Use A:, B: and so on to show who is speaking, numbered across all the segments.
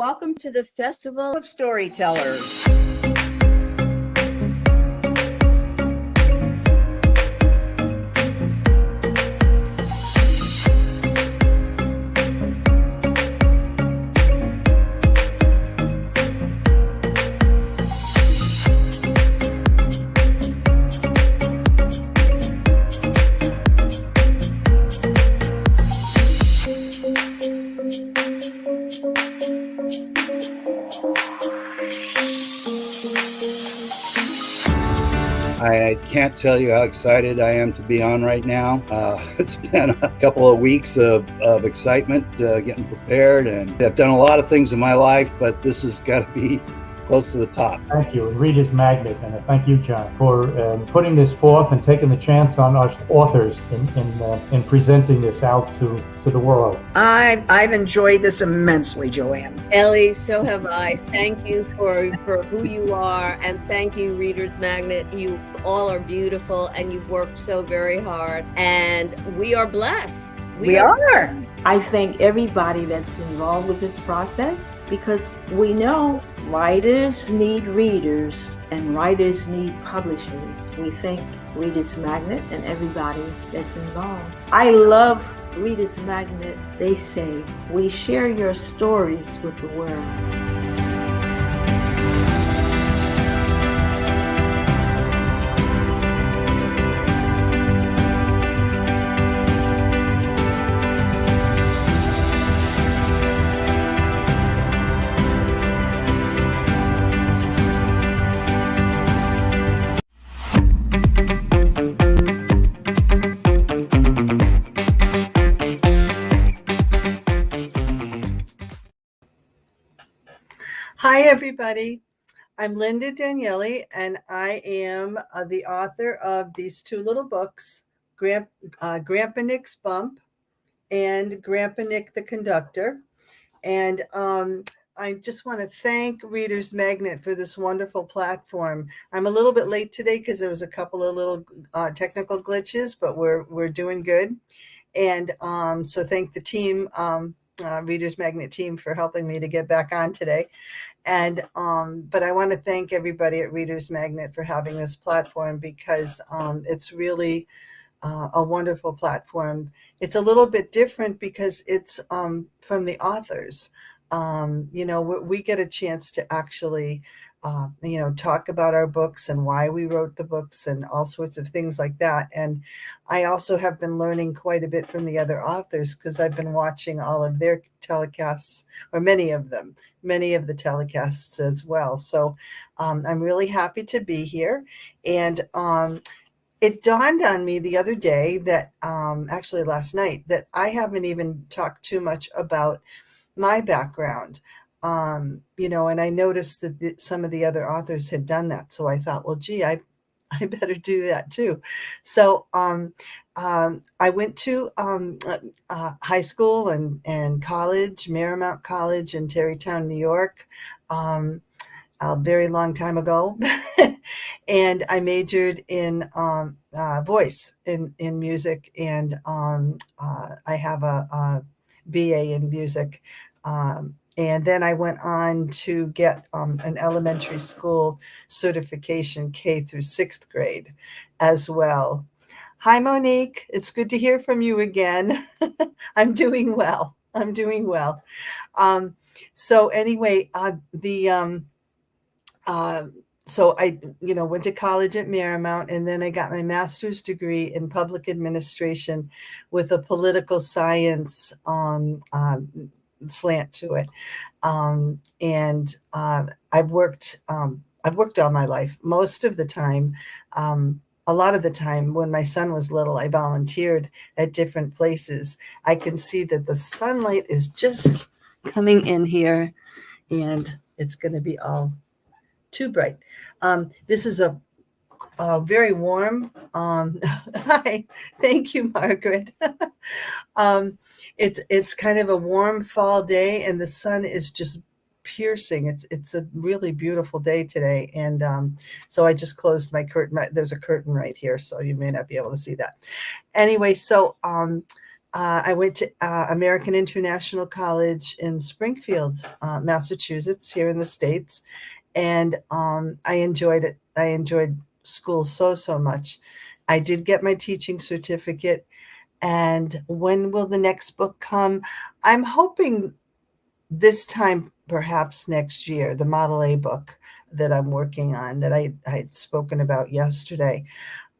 A: welcome to the Festival of Storytellers.
B: I can't tell you how excited I am to be on right now. It's been a couple of weeks of excitement, getting prepared, and I've done a lot of things in my life, but this has got to be close to the top.
C: Thank you, Reader's Magnet, and thank you, John, for putting this forth and taking the chance on us authors in presenting this out to the world.
D: I've enjoyed this immensely, Joanne.
A: Ellie, so have I. Thank you for who you are, and thank you, Reader's Magnet. You all are beautiful, and you've worked so very hard, and we are blessed.
D: We are.
E: I thank everybody that's involved with this process, because we know writers need readers and writers need publishers. We thank Reader's Magnet and everybody that's involved. I love Reader's Magnet. They say, we share your stories with the world.
F: Hi, everybody. I'm Lynda Daniele, and I am the author of these two little books, Grandpa Nick's Bump and Grandpa Nick the Conductor. And I just want to thank Reader's Magnet for this wonderful platform. I'm a little bit late today because there was a couple of little technical glitches, but we're doing good. And so thank the team, Reader's Magnet team, for helping me to get back on today. And but I want to thank everybody at Reader's Magnet for having this platform, because it's really a wonderful platform. It's a little bit different because it's from the authors. We get a chance to actually talk about our books and why we wrote the books and all sorts of things like that. And I also have been learning quite a bit from the other authors, because I've been watching all of their telecasts, or many of the telecasts as well. So I'm really happy to be here. And it dawned on me the other day that, actually last night, that I haven't even talked too much about my background. And I noticed that some of the other authors had done that. So I thought, well, gee, I better do that too. So I went to high school and college, Marymount College in Tarrytown, New York, a very long time ago. And I majored in voice, in music, and I have a BA in music. And then I went on to get an elementary school certification, K through 6th grade as well. Hi, Monique. It's good to hear from you again. I'm doing well. So anyway, so I, went to college at Marymount, and then I got my master's degree in public administration with a political science slant to it. And I've worked all my life. Most of the time, a lot of the time when my son was little, I volunteered at different places. I can see that the sunlight is just coming in here, and it's going to be all too bright. This is a very warm, hi, thank you, Margaret. It's kind of a warm fall day, and the sun is just piercing. It's a really beautiful day today. And so I just closed my curtain. There's a curtain right here, so you may not be able to see that. Anyway, so I went to American International College in Springfield, Massachusetts, here in the States, and I enjoyed it. I enjoyed school so much. I did get my teaching certificate. And when will the next book come? I'm hoping this time, perhaps next year, the Model A book that I'm working on that I had spoken about yesterday.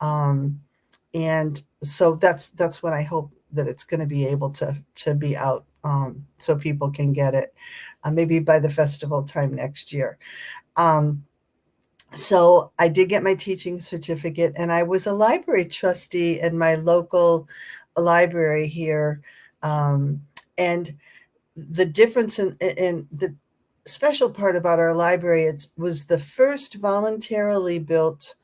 F: Um, and so that's when I hope that it's going to be able to be out, so people can get it, maybe by the festival time next year. Um, so I did get my teaching certificate, and I was a library trustee in my local library here. And the difference in the special part about our library, it was the first voluntarily built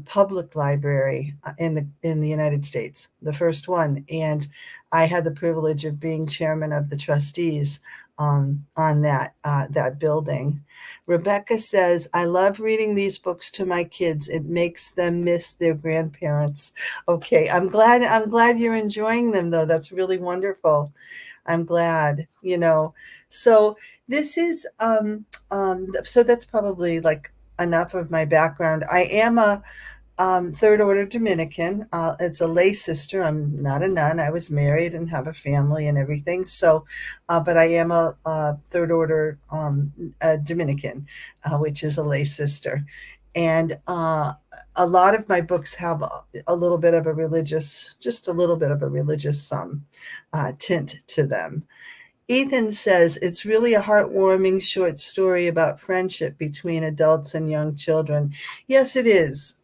F: public library in the United States, the first one. And I had the privilege of being chairman of the trustees on that building. Rebecca says, "I love reading these books to my kids. It makes them miss their grandparents." Okay, I'm glad you're enjoying them, though. That's really wonderful. I'm glad, So this is so that's probably like enough of my background. I am a third order Dominican. It's a lay sister. I'm not a nun. I was married and have a family and everything. So, but I am a third order Dominican, which is a lay sister. And a lot of my books have a little bit of a religious, just a little bit of a religious tint to them. Ethan says it's really a heartwarming short story about friendship between adults and young children. Yes, it is.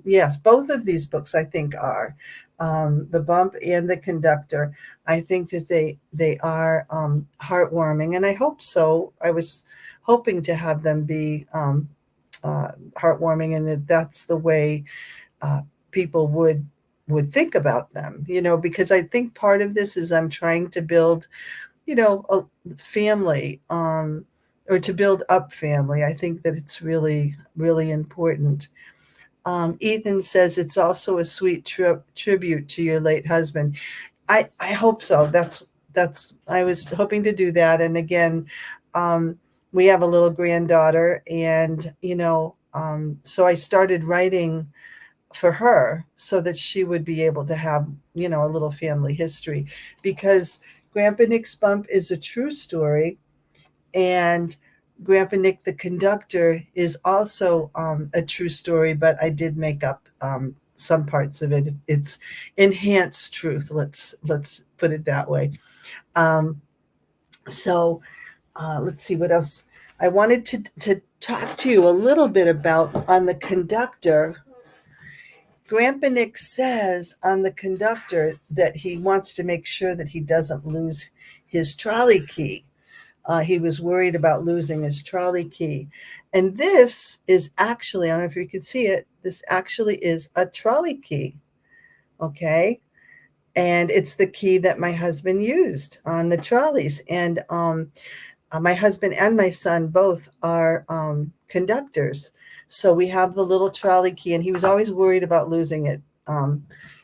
F: Yes, both of these books I think are. The Bump and The Conductor. I think that they are heartwarming, and I hope so. I was hoping to have them be heartwarming, and that's the way people would think about them. Because I think part of this is I'm trying to build a family, or to build up family. I think that it's really, really important. Ethan says it's also a sweet tribute to your late husband. I hope so. I was hoping to do that. And again, we have a little granddaughter, and, so I started writing for her so that she would be able to have, a little family history, because Grandpa Nick's Bump is a true story, and Grandpa Nick the Conductor is also a true story, but I did make up some parts of it. It's enhanced truth. Let's put it that way. So let's see what else. I wanted to talk to you a little bit about on The Conductor. Grandpa Nick says on The Conductor that he wants to make sure that he doesn't lose his trolley key. He was worried about losing his trolley key. And this is actually, I don't know if you can see it, this actually is a trolley key. Okay. And it's the key that my husband used on the trolleys. And my husband and my son both are conductors. So we have the little trolley key, and he was always worried about losing it,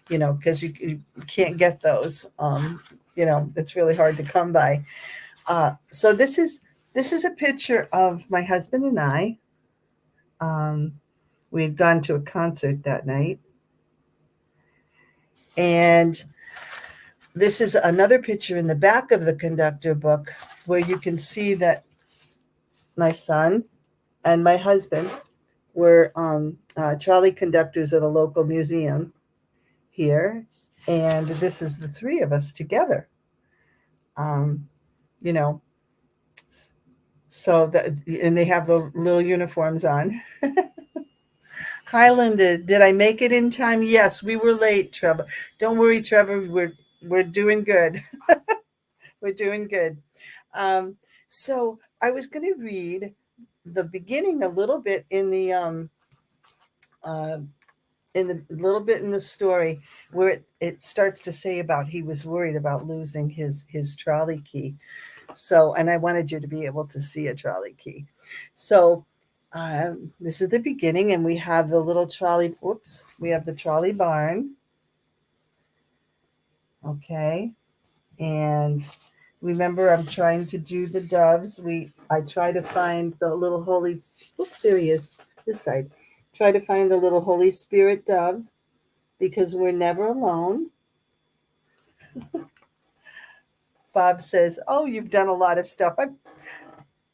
F: because you can't get those. It's really hard to come by. So this is a picture of my husband and I. We had gone to a concert that night. And this is another picture in the back of the Conductor book, where you can see that my son and my husband were trolley conductors at a local museum here. And this is the three of us together. So that, and they have the little uniforms on. Hi, Lynda. Did I make it in time? Yes, we were late, Trevor. Don't worry, Trevor. We're doing good. We're doing good. So I was going to read the beginning a little bit in the little bit in the story, where it starts to say about he was worried about losing his trolley key. So, and I wanted you to be able to see a trolley key. So this is the beginning, and we have the little trolley. We have the trolley barn. Okay. And remember, I'm trying to do the doves. I try to find the little Holy. Oops, there he is. This side. Try to find the little Holy Spirit dove because we're never alone. Bob says, "Oh, you've done a lot of stuff."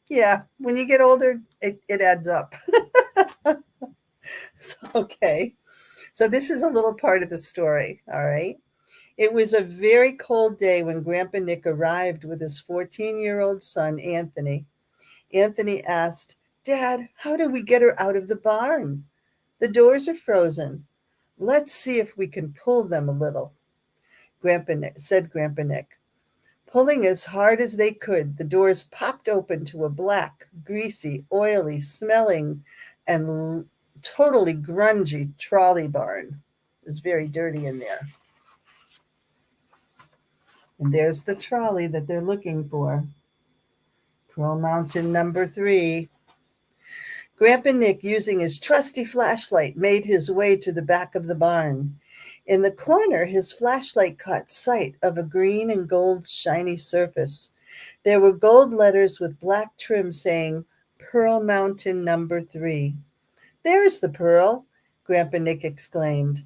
F: Yeah, when you get older, it adds up. Okay. So this is a little part of the story. All right. It was a very cold day when Grandpa Nick arrived with his 14-year-old son, Anthony. Anthony asked, "Dad, how do we get her out of the barn? The doors are frozen. Let's see if we can pull them a little," said Grandpa Nick. Pulling as hard as they could, the doors popped open to a black, greasy, oily, smelling, and totally grungy trolley barn. It was very dirty in there. And there's the trolley that they're looking for. Pearl Mountain number 3. Grandpa Nick, using his trusty flashlight, made his way to the back of the barn. In the corner, his flashlight caught sight of a green and gold shiny surface. There were gold letters with black trim saying, "Pearl Mountain number 3. "There's the Pearl," Grandpa Nick exclaimed.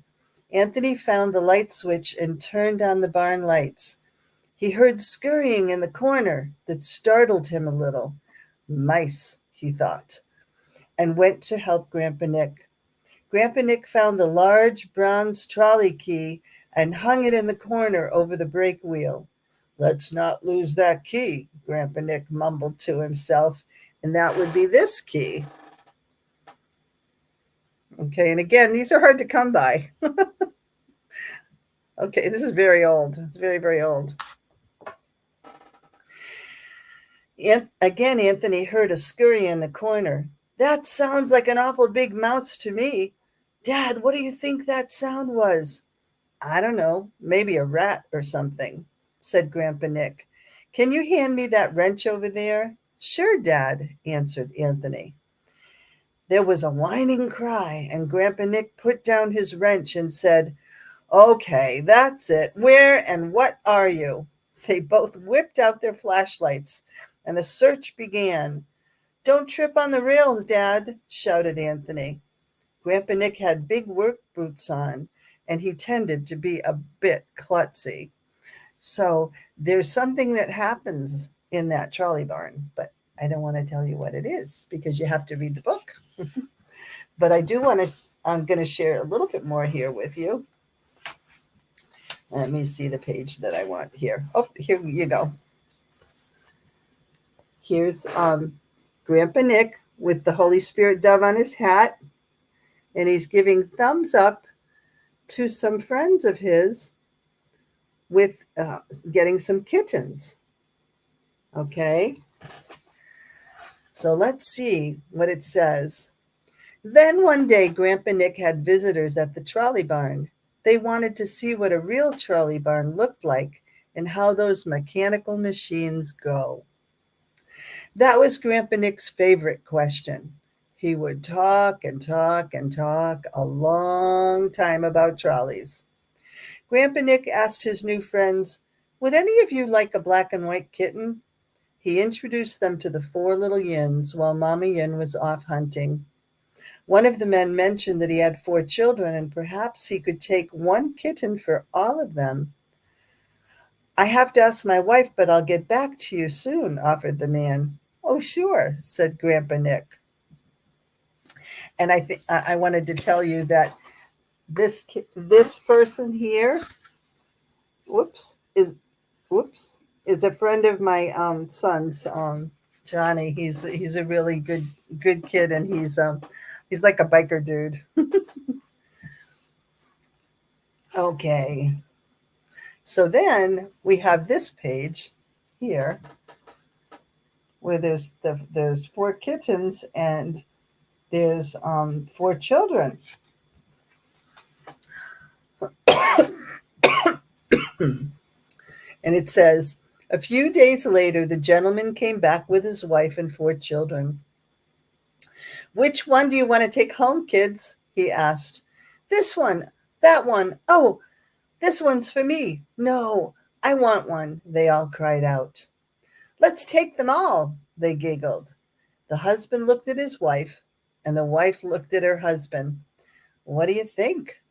F: Anthony found the light switch and turned on the barn lights. He heard scurrying in the corner that startled him a little. Mice, he thought, and went to help Grandpa Nick. Grandpa Nick found the large bronze trolley key and hung it in the corner over the brake wheel. "Let's not lose that key," Grandpa Nick mumbled to himself, and that would be this key. Okay, and again, these are hard to come by. Okay, this is very old. It's very, very old. Again, Anthony heard a scurry in the corner. "That sounds like an awful big mouse to me. Dad, what do you think that sound was?" "I don't know, maybe a rat or something," said Grandpa Nick. "Can you hand me that wrench over there?" "Sure, Dad," answered Anthony. There was a whining cry, and Grandpa Nick put down his wrench and said, "Okay, that's it. Where and what are you?" They both whipped out their flashlights, and the search began. "Don't trip on the rails, Dad," shouted Anthony. Grandpa Nick had big work boots on, and he tended to be a bit klutzy. So there's something that happens in that trolley barn, but I don't want to tell you what it is because you have to read the book. But I'm going to share a little bit more here with you. Let me see the page that I want here. Oh, here you go. Here's Grandpa Nick with the Holy Spirit dove on his hat, and he's giving thumbs up to some friends of his with getting some kittens. Okay, so let's see what it says. Then one day, Grandpa Nick had visitors at the trolley barn. They wanted to see what a real trolley barn looked like and how those mechanical machines go. That was Grandpa Nick's favorite question. He would talk and talk and talk a long time about trolleys. Grandpa Nick asked his new friends, "Would any of you like a black and white kitten?" He introduced them to the 4 little yins while Mama Yin was off hunting. One of the men mentioned that he had 4 children and perhaps he could take 1 kitten for all of them. "I have to ask my wife, but I'll get back to you soon," offered the man. "Oh, sure," said Grandpa Nick. And I wanted to tell you that this person here, is a friend of my son's, Johnny. He's a really good kid, and he's like a biker dude. Okay. So then we have this page here where there's 4 kittens and there's 4 children. And it says, a few days later, the gentleman came back with his wife and 4 children. "Which one do you want to take home, kids?" he asked. "This one, that one. Oh, This one's for me. No, I want one, they all cried out. Let's take them all, they giggled. The husband looked at his wife, and the wife looked at her husband. What do you think?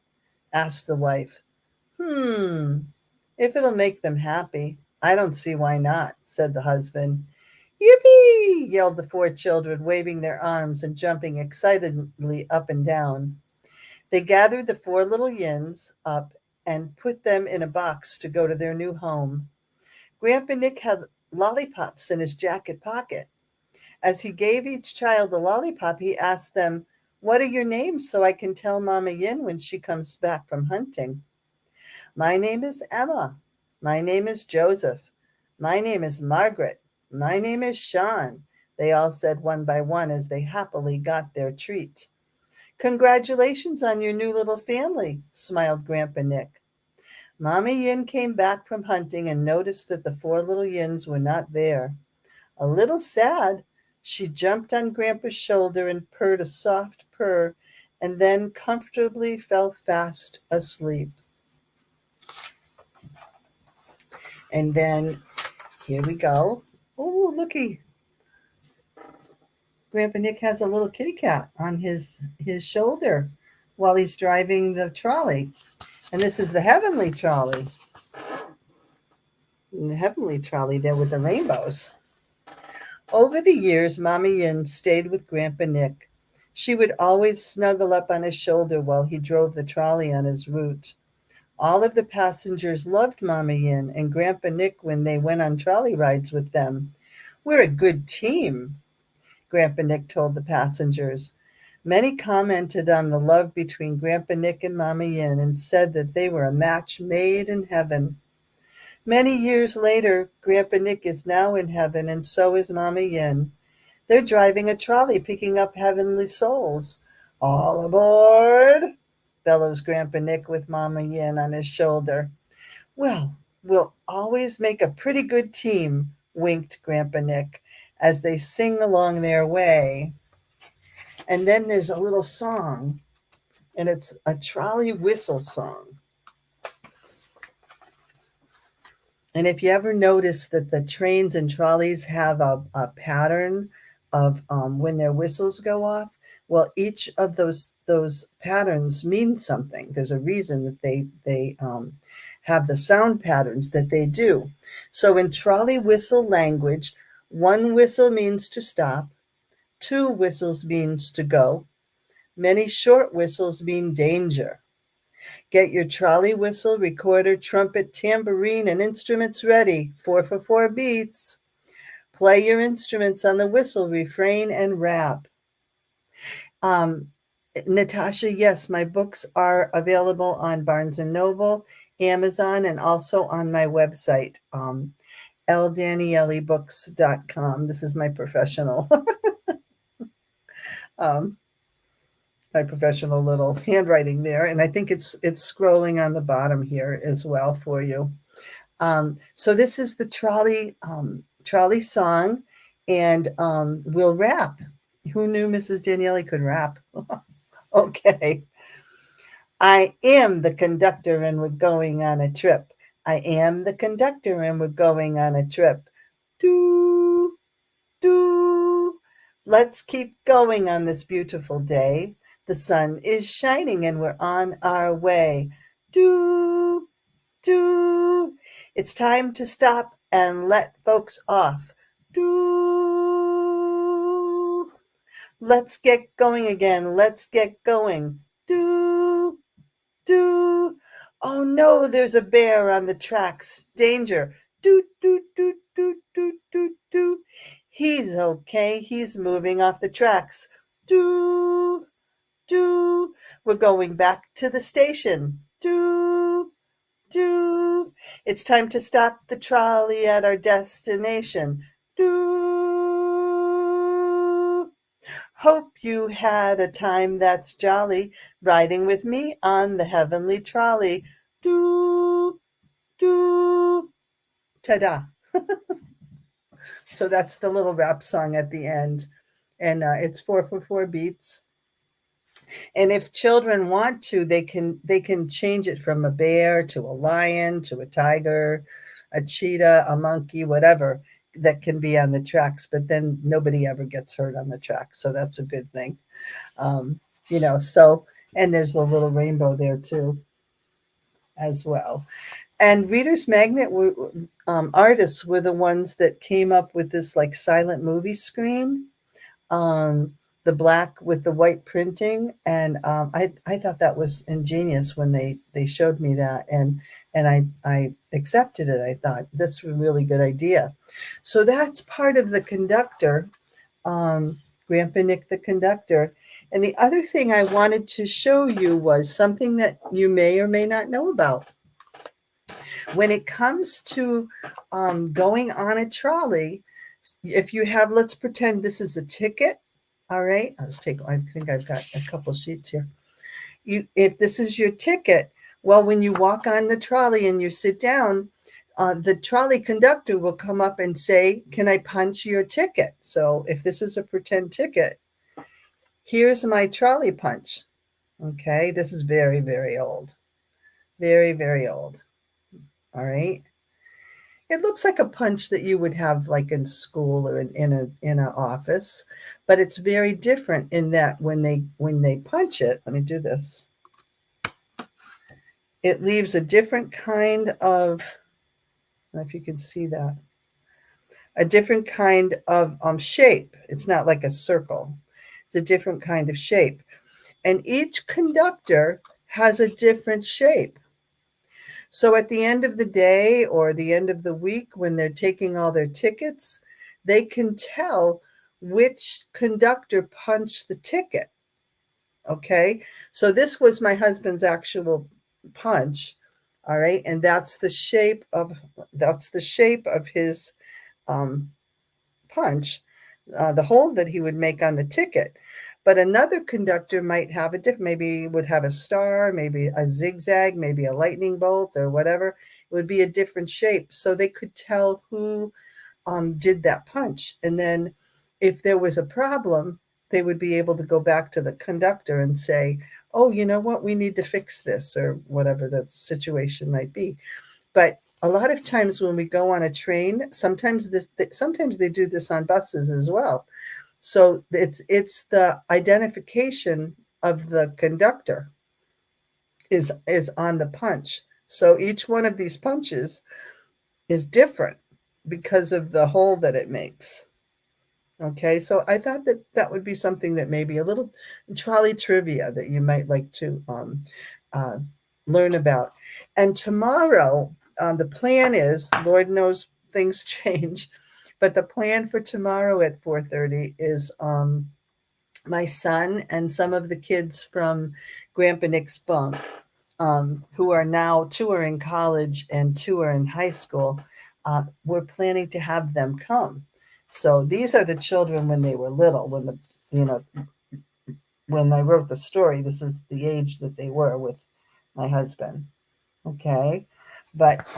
F: Asked the wife. If it'll make them happy, I don't see why not, said the husband. Yippee! Yelled the four children, waving their arms and jumping excitedly up and down. They gathered the four little yins up and put them in a box to go to their new home. Grandpa Nick had lollipops in his jacket pocket. As he gave each child a lollipop, he asked them, What are your names so I can tell Mama Yin when she comes back from hunting? My name is Emma. My name is Joseph. My name is Margaret. My name is Sean, they all said one by one as they happily got their treat. Congratulations on your new little family, smiled Grandpa Nick. Mama Yin came back from hunting and noticed that the four little yins were not there. A little sad, she jumped on Grandpa's shoulder and purred a soft purr and then comfortably fell fast asleep. And then, here we go. Oh, looky. Grandpa Nick has a little kitty cat on his shoulder while he's driving the trolley. And this is the heavenly trolley. And the heavenly trolley there with the rainbows. Over the years, Mama Yin stayed with Grandpa Nick. She would always snuggle up on his shoulder while he drove the trolley on his route. All of the passengers loved Mama Yin and Grandpa Nick when they went on trolley rides with them. We're a good team, Grandpa Nick told the passengers. Many commented on the love between Grandpa Nick and Mama Yin and said that they were a match made in heaven. Many years later, Grandpa Nick is now in heaven and so is Mama Yin. They're driving a trolley picking up heavenly souls. All aboard, bellows Grandpa Nick with Mama Yin on his shoulder. Well, we'll always make a pretty good team, winked Grandpa Nick as they sing along their way. And then there's a little song, and it's a trolley whistle song. And if you ever notice that the trains and trolleys have a pattern of when their whistles go off, well, each of those patterns means something. There's a reason that they have the sound patterns that they do. So in trolley whistle language, one whistle means to stop, two whistles means to go, many short whistles mean danger. Get your trolley whistle, recorder, trumpet, tambourine, and instruments ready. 4 beats. Play your instruments on the whistle, refrain, and rap. Natasha, yes, my books are available on Barnes & Noble, Amazon, and also on my website, ldanielebooks.com. This is my professional my professional little handwriting there. And I think it's scrolling on the bottom here as well for you. So this is the trolley song, and we'll rap. Who knew Mrs. Daniele could rap? Okay. I am the conductor and we're going on a trip. I am the conductor and we're going on a trip. Do, do. Let's keep going on this beautiful day. The sun is shining and we're on our way. Do, do. It's time to stop and let folks off. Do. Let's get going again. Let's get going. Do, do. Oh no, there's a bear on the tracks. Danger. Do, do, do, do, do, do, do. He's okay. He's moving off the tracks. Do, do. We're going back to the station. Do, do. It's time to stop the trolley at our destination. Do. Hope you had a time that's jolly, riding with me on the heavenly trolley. Do, do. Ta-da. So that's the little rap song at the end. And it's 4 beats. And if children want to, they can change it from a bear to a lion to a tiger, a cheetah, a monkey, whatever that can be on the tracks. But then nobody ever gets hurt on the tracks, so that's a good thing. So and there's a little rainbow there too, as well. And Reader's Magnet artists were the ones that came up with this like silent movie screen. The black with the white printing, and I thought that was ingenious when they showed me that, and I accepted it. I thought that's a really good idea. So that's part of the conductor, Grandpa Nick the conductor. And the other thing I wanted to show you was something that you may or may not know about. When it comes to going on a trolley, if you have, let's pretend this is a ticket. All right, I think I've got a couple sheets here. If this is your ticket, well, when you walk on the trolley and you sit down, the trolley conductor will come up and say, "Can I punch your ticket?" So if this is a pretend ticket, here's my trolley punch. Okay, this is very, very old. Very, very old. All right. It looks like a punch that you would have like in school or in an office, but it's very different in that when they punch it, let me do this. It leaves a different kind of, I don't know if you can see that, a different kind of shape. It's not like a circle. It's a different kind of shape. And each conductor has a different shape. So at the end of the day or the end of the week, when they're taking all their tickets, they can tell which conductor punched the ticket. Okay. So this was my husband's actual punch. All right. And that's the shape of his punch, the hole that he would make on the ticket. But another conductor might have a different, maybe would have a star, maybe a zigzag, maybe a lightning bolt or whatever. It would be a different shape. So they could tell who did that punch. And then if there was a problem, they would be able to go back to the conductor and say, "Oh, you know what? We need to fix this," or whatever the situation might be. But a lot of times when we go on a train, sometimes they do this on buses as well. So it's the identification of the conductor is on the punch. So each one of these punches is different because of the hole that it makes. Okay, so I thought that would be something that maybe a little trolley trivia that you might like to learn about. And tomorrow, the plan is, Lord knows things change, but the plan for tomorrow at 4:30 is my son and some of the kids from Grandpa Nick's bunk, who are now 2 are in college and 2 are in high school. We're planning to have them come. So these are the children when they were little, when I wrote the story, this is the age that they were with my husband. Okay. But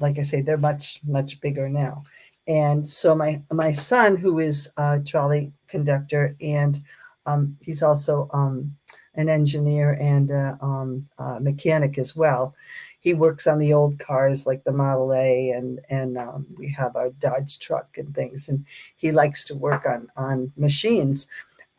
F: like I say, they're much, much bigger now. And so my son, who is a trolley conductor, and he's also an engineer and a mechanic as well. He works on the old cars like the Model A, and we have a Dodge truck and things. And he likes to work on machines.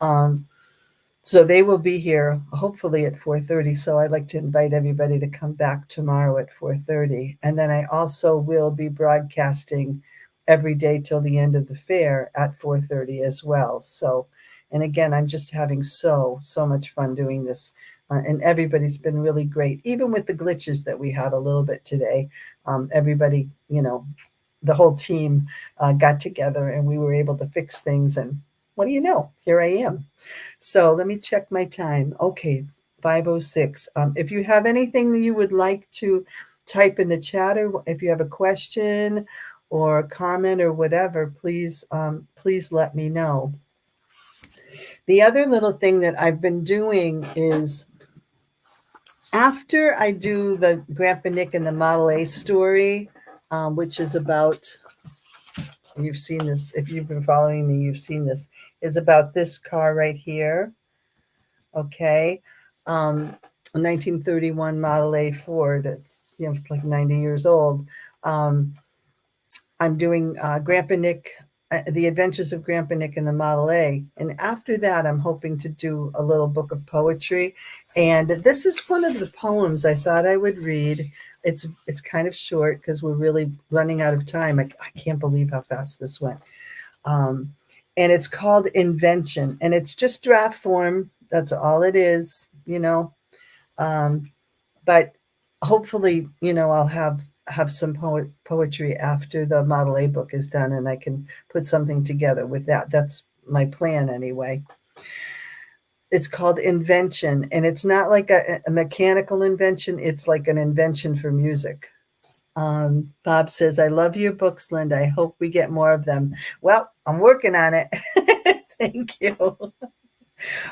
F: So they will be here hopefully at 4:30. So I'd like to invite everybody to come back tomorrow at 4:30. And then I also will be broadcasting every day till the end of the fair at 4:30 as well. So, and again, I'm just having so much fun doing this. And everybody's been really great, even with the glitches that we had a little bit today. Everybody, the whole team got together and we were able to fix things. And what do you know? Here I am. So let me check my time. Okay, 5:06. If you have anything that you would like to type in the chat, or if you have a question or a comment or whatever, please let me know. The other little thing that I've been doing is, after I do the Grandpa Nick and the Model A story, which is about, you've seen this, if you've been following me, you've seen this, is about this car right here. Okay. A 1931 Model A Ford. It's like 90 years old. I'm doing Grandpa Nick, The Adventures of Grandpa Nick and the Model A. And after that, I'm hoping to do a little book of poetry. And this is one of the poems I thought I would read. It's kind of short because we're really running out of time. I can't believe how fast this went. Um, and it's called Invention. And it's just draft form. That's all it is, but hopefully, I'll have some poetry after the Model A book is done, and I can put something together with that. That's my plan anyway. It's called Invention, and it's not like a mechanical invention. It's like an invention for music. Bob says, I love your books, Lynda. I hope we get more of them. Well, I'm working on it. Thank you.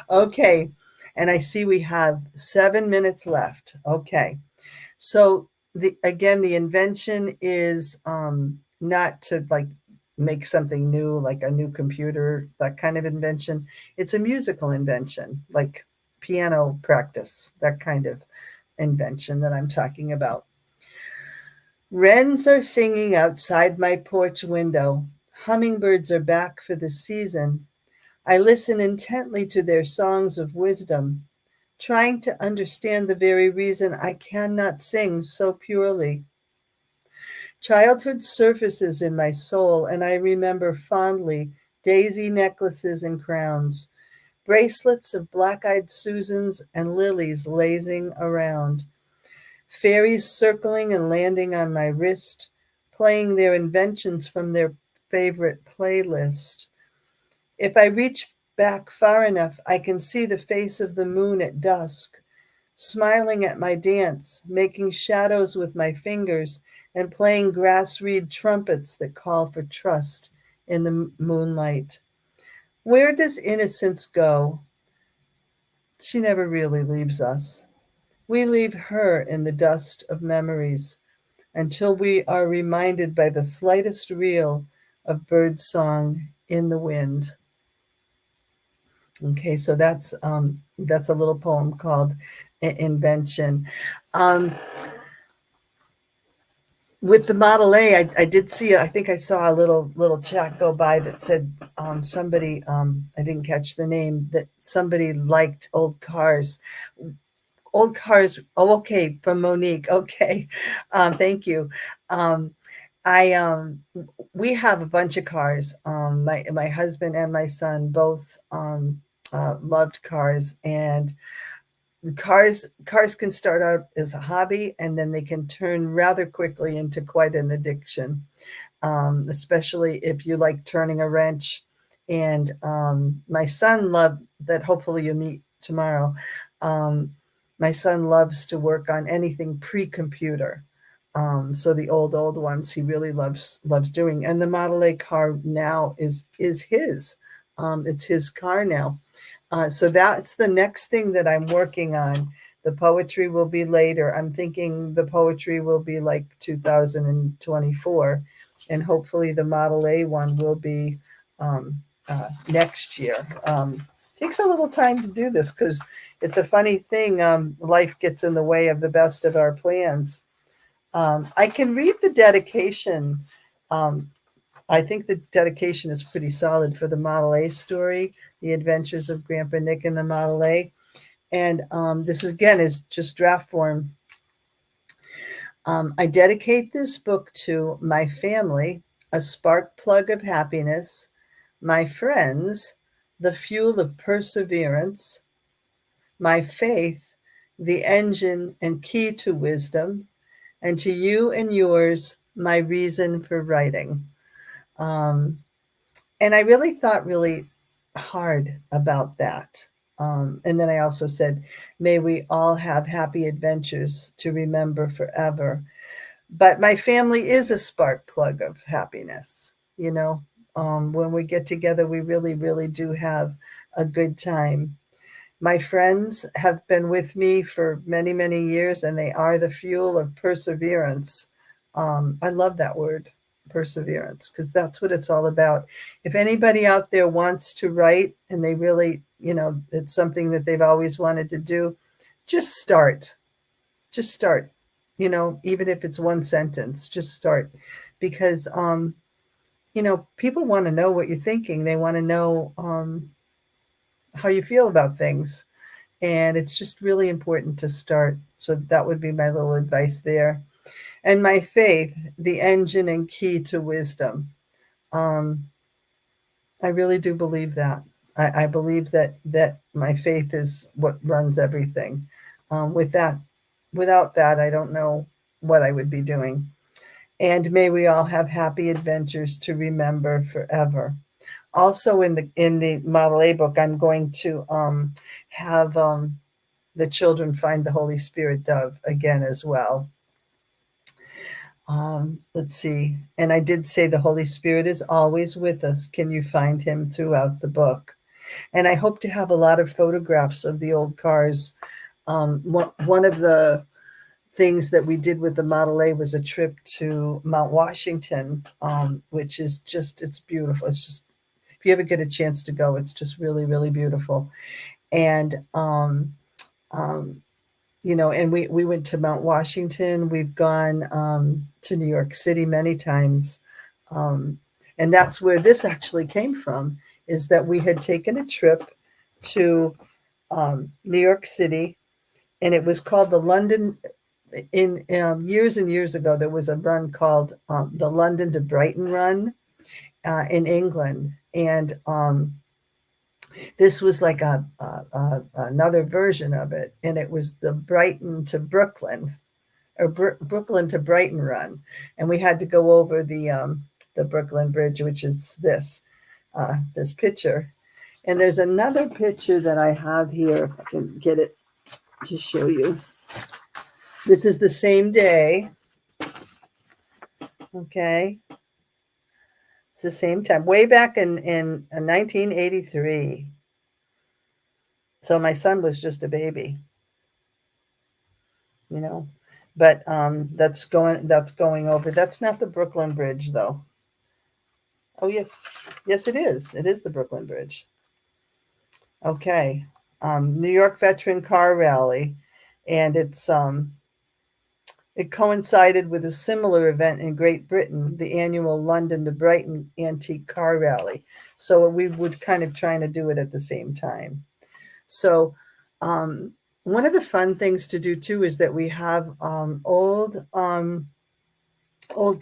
F: Okay. And I see we have 7 minutes left. Okay. So the invention is not to like make something new, like a new computer, that kind of invention. It's a musical invention, like piano practice, that kind of invention that I'm talking about. Wrens are singing outside my porch window. Hummingbirds are back for the season. I listen intently to their songs of wisdom, trying to understand the very reason I cannot sing so purely. Childhood surfaces in my soul, and I remember fondly daisy necklaces and crowns, bracelets of black-eyed Susans and lilies lazing around, fairies circling and landing on my wrist, playing their inventions from their favorite playlist. If I reach back far enough, I can see the face of the moon at dusk, smiling at my dance, making shadows with my fingers, and playing grass reed trumpets that call for trust in the moonlight. Where does innocence go? She never really leaves us. We leave her in the dust of memories until we are reminded by the slightest reel of bird song in the wind. Okay, so that's a little poem called Invention. With the Model A, I did see, I think I saw a little chat go by that said somebody, I didn't catch the name, that somebody liked old cars. Old cars. Oh, okay, from Monique. Okay, thank you. I we have a bunch of cars. My husband and my son both loved cars, and cars can start out as a hobby, and then they can turn rather quickly into quite an addiction, especially if you like turning a wrench. And my son loved that. Hopefully you'll meet tomorrow. My son loves to work on anything pre-computer. So the old ones he really loves doing. And the Model A car now is his. It's his car now. So that's the next thing that I'm working on. The poetry will be later. I'm thinking the poetry will be like 2024, and hopefully the Model A one will be next year. Takes a little time to do this because it's a funny thing. Life gets in the way of the best of our plans. I can read the dedication. I think the dedication is pretty solid for the Model A story, The Adventures of Grandpa Nick and the Model A. And this again is just draft form. I dedicate this book to my family, a spark plug of happiness, my friends, the fuel of perseverance, my faith, the engine and key to wisdom, and to you and yours, my reason for writing. And I really thought really hard about that. And then I also said, may we all have happy adventures to remember forever. But my family is a spark plug of happiness. When we get together, we really, really do have a good time. My friends have been with me for many, many years, and they are the fuel of perseverance. I love that word, perseverance, because that's what it's all about. If anybody out there wants to write and they really, it's something that they've always wanted to do, just start. Just start. Even if it's one sentence, just start. Because, people want to know what you're thinking. They want to know how you feel about things. And it's just really important to start. So that would be my little advice there. And my faith, the engine and key to wisdom. I really do believe that. I believe that my faith is what runs everything. Without that, I don't know what I would be doing. And may we all have happy adventures to remember forever. Also, in the Model A book, I'm going to have the children find the Holy Spirit dove again as well. Let's see. And I did say the Holy Spirit is always with us. Can you find him throughout the book? And I hope to have a lot of photographs of the old cars. One of the things that we did with the Model A was a trip to Mount Washington, which is it's beautiful. It's just, if you ever get a chance to go, it's just really, really beautiful. And, and we went to Mount Washington. We've gone to New York City many times. And that's where this actually came from, is that we had taken a trip to New York City, and it was called the London, in years and years ago, there was a run called the London to Brighton run in England. And this was like another version of it. And it was the Brighton to Brooklyn, or Brooklyn to Brighton run. And we had to go over the Brooklyn Bridge, which is this picture. And there's another picture that I have here, if I can get it to show you. This is the same day. Okay. It's the same time, way back in 1983. So my son was just a baby, but that's going over. That's not the Brooklyn Bridge, though. Oh, yes, it is. It is the Brooklyn Bridge. Okay. New York Veteran Car Rally, and it coincided with a similar event in Great Britain, the annual London to Brighton Antique Car Rally. So we would kind of trying to do it at the same time. So one of the fun things to do too is that we have old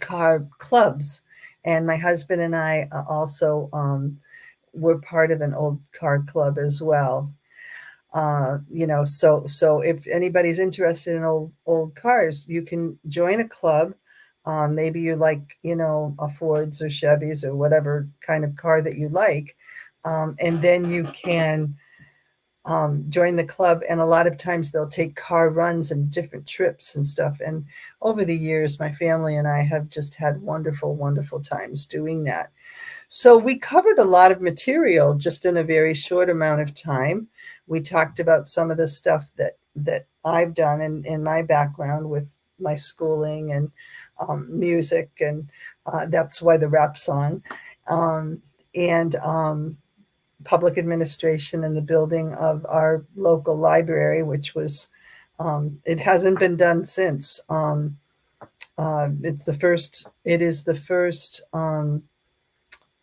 F: car clubs, and my husband and I also were part of an old car club as well. So if anybody's interested in old cars, you can join a club. Maybe you like, a Fords or Chevys or whatever kind of car that you like. And then you can join the club. And a lot of times they'll take car runs and different trips and stuff. And over the years, my family and I have just had wonderful, wonderful times doing that. So we covered a lot of material just in a very short amount of time. We talked about some of the stuff that I've done in my background with my schooling and music, and that's why the rap song, and public administration and the building of our local library, which was, it hasn't been done since. It is the first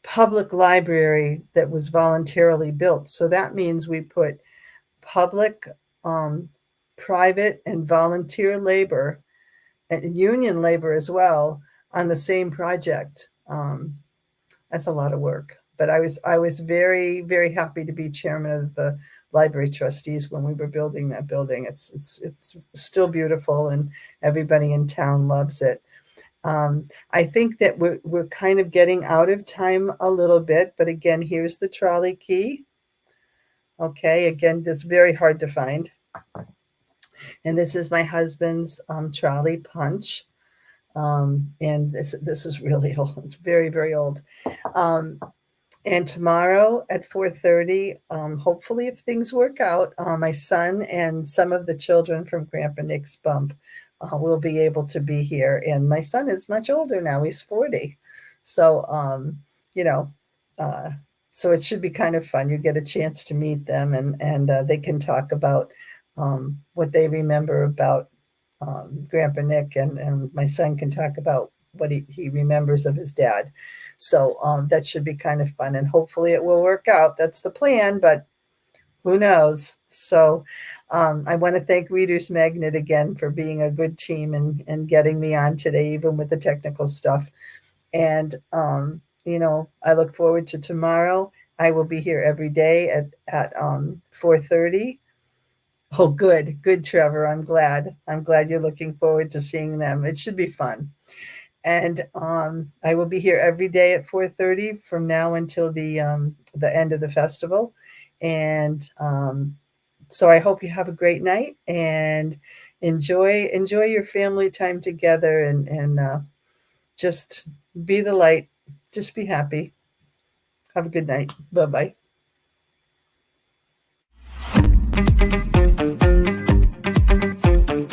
F: public library that was voluntarily built. So that means we put public, private, and volunteer labor, and union labor as well, on the same project. That's a lot of work. But I was very, very happy to be chairman of the library trustees when we were building that building. It's still beautiful, and everybody in town loves it. I think that we're kind of getting out of time a little bit, but again, here's the trolley key. Okay, again, that's very hard to find. And this is my husband's trolley punch. And this is really old. It's very, very old. And tomorrow at 4:30, hopefully, if things work out, my son and some of the children from Grandpa Nick's Bump will be able to be here. And my son is much older now. He's 40. So, you know, uh, so it should be kind of fun. You get a chance to meet them, and they can talk about what they remember about Grandpa Nick, and my son can talk about what he remembers of his dad. So that should be kind of fun, and hopefully it will work out. That's the plan, but who knows? So I want to thank Reader's Magnet again for being a good team and getting me on today, even with the technical stuff. And, I look forward to tomorrow. I will be here every day at 4:30. Oh, good, Trevor. I'm glad you're looking forward to seeing them. It should be fun. And I will be here every day at 4:30 from now until the end of the festival. And so I hope you have a great night and enjoy your family time together, and just be the light. Just be happy. Have a good night. Bye bye.